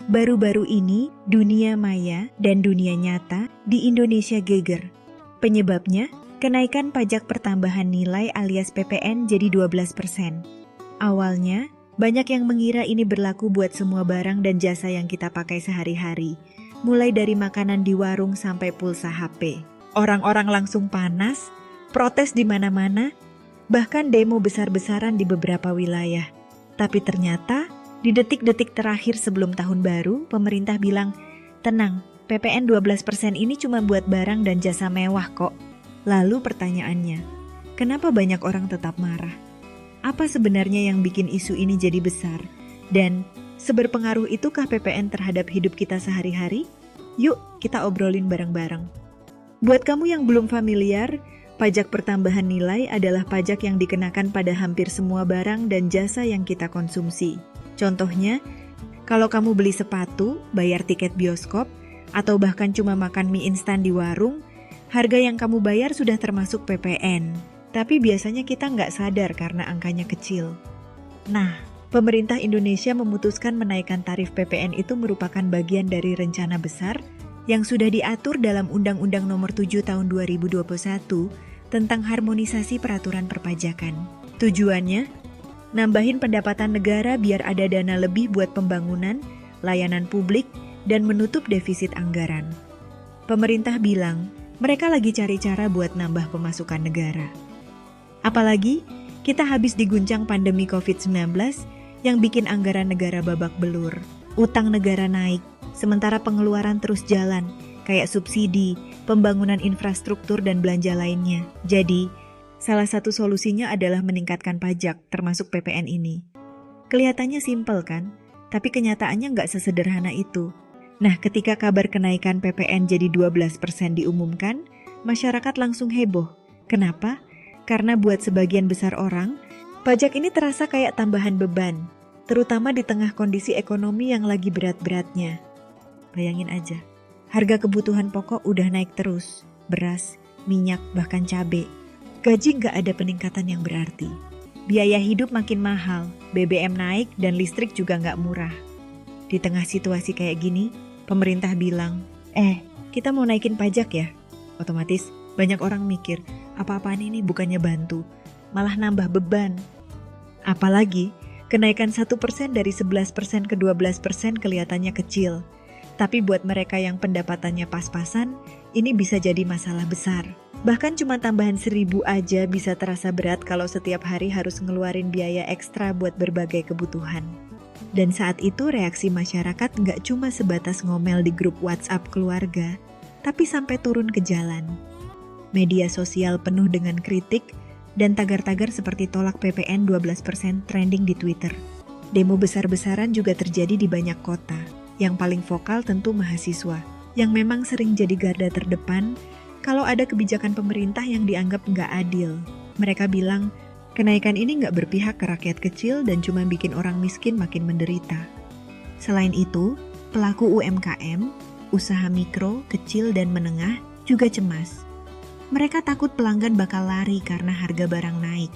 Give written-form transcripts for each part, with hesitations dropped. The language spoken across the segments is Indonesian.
Baru-baru ini, dunia maya dan dunia nyata di Indonesia geger. Penyebabnya, kenaikan pajak pertambahan nilai alias PPN jadi 12%. Awalnya, banyak yang mengira ini berlaku buat semua barang dan jasa yang kita pakai sehari-hari, mulai dari makanan di warung sampai pulsa HP. Orang-orang langsung panas, protes di mana-mana, bahkan demo besar-besaran di beberapa wilayah. Tapi ternyata, di detik-detik terakhir sebelum tahun baru, pemerintah bilang, tenang, PPN 12% ini cuma buat barang dan jasa mewah kok. Lalu pertanyaannya, kenapa banyak orang tetap marah? Apa sebenarnya yang bikin isu ini jadi besar? Dan seberpengaruh itukah PPN terhadap hidup kita sehari-hari? Yuk, kita obrolin bareng-bareng. Buat kamu yang belum familiar, pajak pertambahan nilai adalah pajak yang dikenakan pada hampir semua barang dan jasa yang kita konsumsi. Contohnya, kalau kamu beli sepatu, bayar tiket bioskop, atau bahkan cuma makan mie instan di warung, harga yang kamu bayar sudah termasuk PPN. Tapi biasanya kita nggak sadar karena angkanya kecil. Nah, pemerintah Indonesia memutuskan menaikkan tarif PPN itu merupakan bagian dari rencana besar yang sudah diatur dalam Undang-Undang Nomor 7 Tahun 2021 tentang harmonisasi peraturan perpajakan. Tujuannya, nambahin pendapatan negara biar ada dana lebih buat pembangunan, layanan publik, dan menutup defisit anggaran. Pemerintah bilang, mereka lagi cari cara buat nambah pemasukan negara. Apalagi, kita habis diguncang pandemi COVID-19 yang bikin anggaran negara babak belur. Utang negara naik, sementara pengeluaran terus jalan, kayak subsidi, pembangunan infrastruktur dan belanja lainnya. Jadi, salah satu solusinya adalah meningkatkan pajak, termasuk PPN ini. Kelihatannya simpel kan? Tapi kenyataannya nggak sesederhana itu. Nah, ketika kabar kenaikan PPN jadi 12% diumumkan, masyarakat langsung heboh. Kenapa? Karena buat sebagian besar orang, pajak ini terasa kayak tambahan beban, terutama di tengah kondisi ekonomi yang lagi berat-beratnya. Bayangin aja, harga kebutuhan pokok udah naik terus, beras, minyak, bahkan cabai. Gaji nggak ada peningkatan yang berarti. Biaya hidup makin mahal, BBM naik dan listrik juga nggak murah. Di tengah situasi kayak gini, pemerintah bilang, kita mau naikin pajak ya? Otomatis banyak orang mikir, apa-apaan ini bukannya bantu, malah nambah beban. Apalagi, kenaikan 1% dari 11% ke 12% kelihatannya kecil. Tapi buat mereka yang pendapatannya pas-pasan, ini bisa jadi masalah besar. Bahkan cuma tambahan 1.000 aja bisa terasa berat kalau setiap hari harus ngeluarin biaya ekstra buat berbagai kebutuhan. Dan saat itu reaksi masyarakat nggak cuma sebatas ngomel di grup WhatsApp keluarga, tapi sampai turun ke jalan. Media sosial penuh dengan kritik dan tagar-tagar seperti tolak PPN 12% trending di Twitter. Demo besar-besaran juga terjadi di banyak kota. Yang paling vokal tentu mahasiswa, yang memang sering jadi garda terdepan kalau ada kebijakan pemerintah yang dianggap nggak adil. Mereka bilang, kenaikan ini nggak berpihak ke rakyat kecil dan cuma bikin orang miskin makin menderita. Selain itu, pelaku UMKM, usaha mikro, kecil, dan menengah juga cemas. Mereka takut pelanggan bakal lari karena harga barang naik.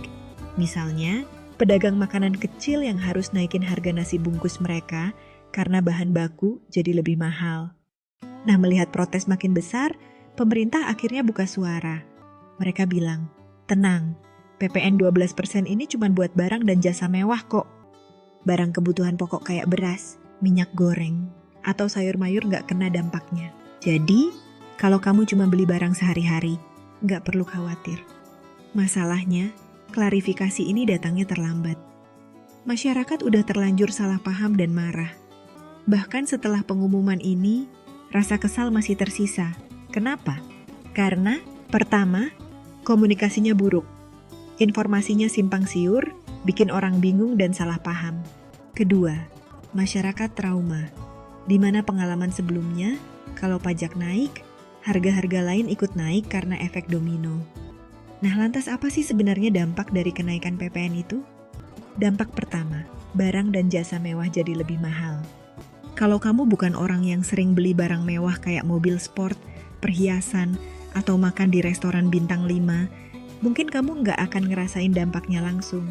Misalnya, pedagang makanan kecil yang harus naikin harga nasi bungkus mereka karena bahan baku jadi lebih mahal. Nah, melihat protes makin besar, pemerintah akhirnya buka suara. Mereka bilang, tenang, PPN 12% ini cuma buat barang dan jasa mewah kok. Barang kebutuhan pokok kayak beras, minyak goreng, atau sayur mayur nggak kena dampaknya. Jadi, kalau kamu cuma beli barang sehari-hari, nggak perlu khawatir. Masalahnya, klarifikasi ini datangnya terlambat. Masyarakat udah terlanjur salah paham dan marah. Bahkan setelah pengumuman ini, rasa kesal masih tersisa. Kenapa? Karena, pertama, komunikasinya buruk. Informasinya simpang siur, bikin orang bingung dan salah paham. Kedua, masyarakat trauma, di mana pengalaman sebelumnya, kalau pajak naik, harga-harga lain ikut naik karena efek domino. Nah, lantas apa sih sebenarnya dampak dari kenaikan PPN itu? Dampak pertama, barang dan jasa mewah jadi lebih mahal. Kalau kamu bukan orang yang sering beli barang mewah kayak mobil sport, perhiasan, atau makan di restoran bintang 5, mungkin kamu nggak akan ngerasain dampaknya langsung.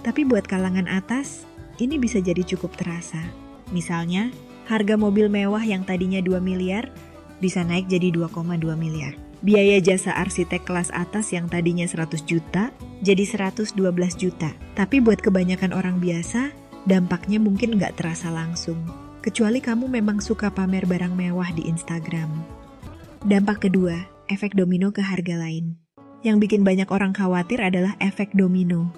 Tapi buat kalangan atas, ini bisa jadi cukup terasa. Misalnya, Harga mobil mewah yang tadinya 2 miliar bisa naik jadi 2,2 miliar. Biaya jasa arsitek kelas atas yang tadinya 100 juta jadi 112 juta. Tapi buat kebanyakan orang biasa, dampaknya mungkin nggak terasa langsung. Kecuali kamu memang suka pamer barang mewah di Instagram. Dampak kedua, efek domino ke harga lain. Yang bikin banyak orang khawatir adalah efek domino.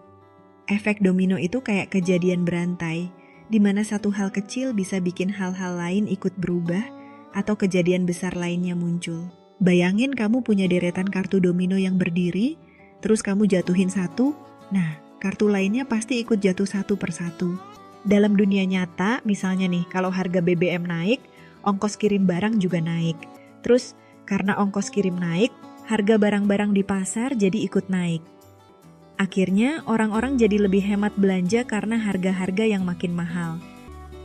Efek domino itu kayak kejadian berantai, di mana satu hal kecil bisa bikin hal-hal lain ikut berubah atau kejadian besar lainnya muncul. Bayangin kamu punya deretan kartu domino yang berdiri, terus kamu jatuhin satu, nah kartu lainnya pasti ikut jatuh satu persatu. Dalam dunia nyata, misalnya nih, kalau harga BBM naik, ongkos kirim barang juga naik. Terus karena ongkos kirim naik, harga barang-barang di pasar jadi ikut naik. Akhirnya orang-orang jadi lebih hemat belanja karena harga-harga yang makin mahal.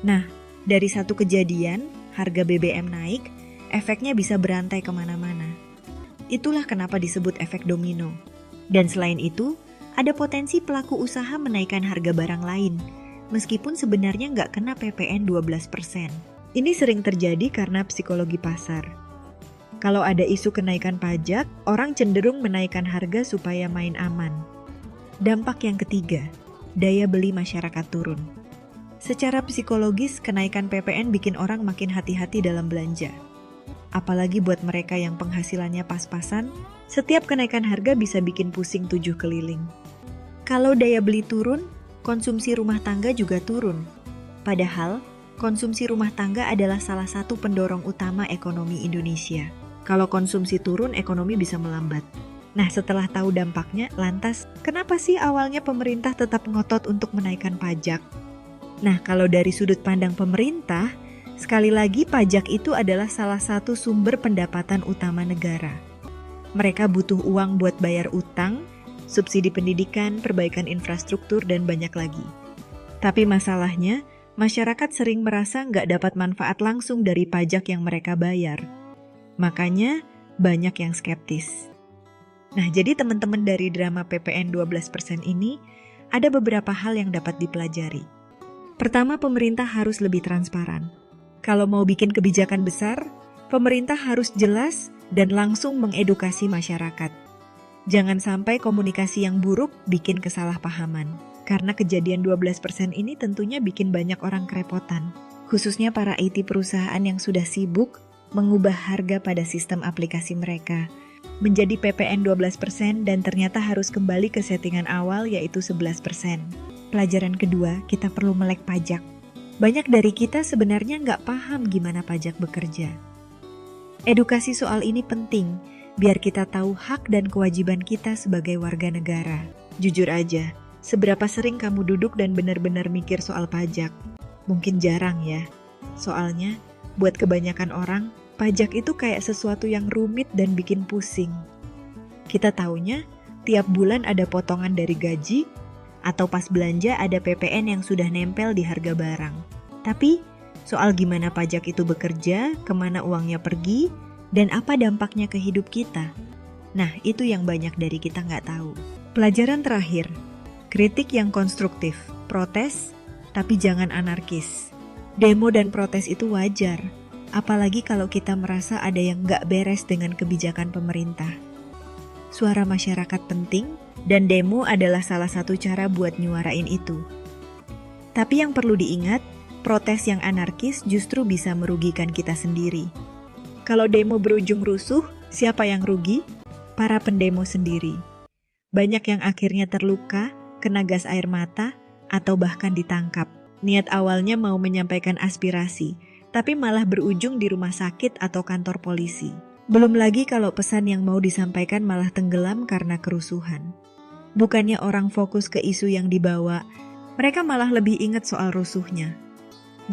Nah, dari satu kejadian, harga BBM naik, efeknya bisa berantai kemana-mana. Itulah kenapa disebut efek domino. Dan selain itu, ada potensi pelaku usaha menaikkan harga barang lain, meskipun sebenarnya nggak kena PPN 12%. Ini sering terjadi karena psikologi pasar. Kalau ada isu kenaikan pajak, orang cenderung menaikkan harga supaya main aman. Dampak yang ketiga, daya beli masyarakat turun. Secara psikologis, kenaikan PPN bikin orang makin hati-hati dalam belanja. Apalagi buat mereka yang penghasilannya pas-pasan, setiap kenaikan harga bisa bikin pusing 7 keliling. Kalau daya beli turun, konsumsi rumah tangga juga turun. Padahal, konsumsi rumah tangga adalah salah satu pendorong utama ekonomi Indonesia. Kalau konsumsi turun, ekonomi bisa melambat. Nah, setelah tahu dampaknya, lantas kenapa sih awalnya pemerintah tetap ngotot untuk menaikkan pajak? Nah, kalau dari sudut pandang pemerintah, sekali lagi pajak itu adalah salah satu sumber pendapatan utama negara. Mereka butuh uang buat bayar utang, subsidi pendidikan, perbaikan infrastruktur, dan banyak lagi. Tapi masalahnya, masyarakat sering merasa nggak dapat manfaat langsung dari pajak yang mereka bayar. Makanya, banyak yang skeptis. Nah, jadi teman-teman dari drama PPN 12% ini, ada beberapa hal yang dapat dipelajari. Pertama, pemerintah harus lebih transparan. Kalau mau bikin kebijakan besar, pemerintah harus jelas dan langsung mengedukasi masyarakat. Jangan sampai komunikasi yang buruk bikin kesalahpahaman. Karena kejadian 12% ini tentunya bikin banyak orang kerepotan. Khususnya para IT perusahaan yang sudah sibuk mengubah harga pada sistem aplikasi mereka menjadi PPN 12% dan ternyata harus kembali ke settingan awal yaitu 11%. Pelajaran kedua, kita perlu melek pajak. Banyak dari kita sebenarnya nggak paham gimana pajak bekerja. Edukasi soal ini penting, biar kita tahu hak dan kewajiban kita sebagai warga negara. Jujur aja, seberapa sering kamu duduk dan benar-benar mikir soal pajak? Mungkin jarang ya. Soalnya, buat kebanyakan orang, pajak itu kayak sesuatu yang rumit dan bikin pusing. Kita taunya, tiap bulan ada potongan dari gaji, atau pas belanja ada PPN yang sudah nempel di harga barang. Tapi, soal gimana pajak itu bekerja, kemana uangnya pergi, dan apa dampaknya ke hidup kita. Nah, itu yang banyak dari kita nggak tahu. Pelajaran terakhir, kritik yang konstruktif, protes, tapi jangan anarkis. Demo dan protes itu wajar. Apalagi kalau kita merasa ada yang nggak beres dengan kebijakan pemerintah. Suara masyarakat penting, dan demo adalah salah satu cara buat nyuarain itu. Tapi yang perlu diingat, protes yang anarkis justru bisa merugikan kita sendiri. Kalau demo berujung rusuh, siapa yang rugi? Para pendemo sendiri. Banyak yang akhirnya terluka, kena gas air mata, atau bahkan ditangkap. Niat awalnya mau menyampaikan aspirasi, tapi malah berujung di rumah sakit atau kantor polisi. Belum lagi kalau pesan yang mau disampaikan malah tenggelam karena kerusuhan. Bukannya orang fokus ke isu yang dibawa, mereka malah lebih ingat soal rusuhnya.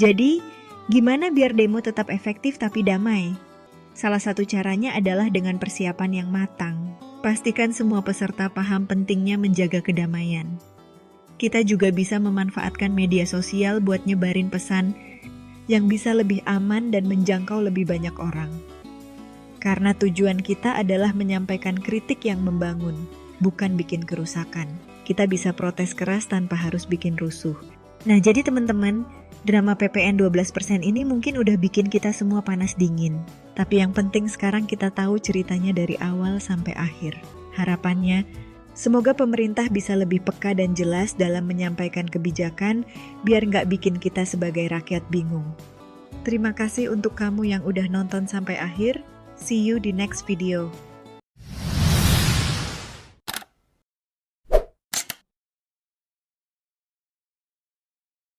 Jadi, gimana biar demo tetap efektif tapi damai? Salah satu caranya adalah dengan persiapan yang matang. Pastikan semua peserta paham pentingnya menjaga kedamaian. Kita juga bisa memanfaatkan media sosial buat nyebarin pesan yang bisa lebih aman dan menjangkau lebih banyak orang. Karena tujuan kita adalah menyampaikan kritik yang membangun, bukan bikin kerusakan. Kita bisa protes keras tanpa harus bikin rusuh. Nah, jadi teman-teman, Drama PPN 12% ini mungkin udah bikin kita semua panas dingin. Tapi yang penting sekarang kita tahu ceritanya dari awal sampai akhir. Harapannya, semoga pemerintah bisa lebih peka dan jelas dalam menyampaikan kebijakan biar nggak bikin kita sebagai rakyat bingung. Terima kasih untuk kamu yang udah nonton sampai akhir. See you di next video.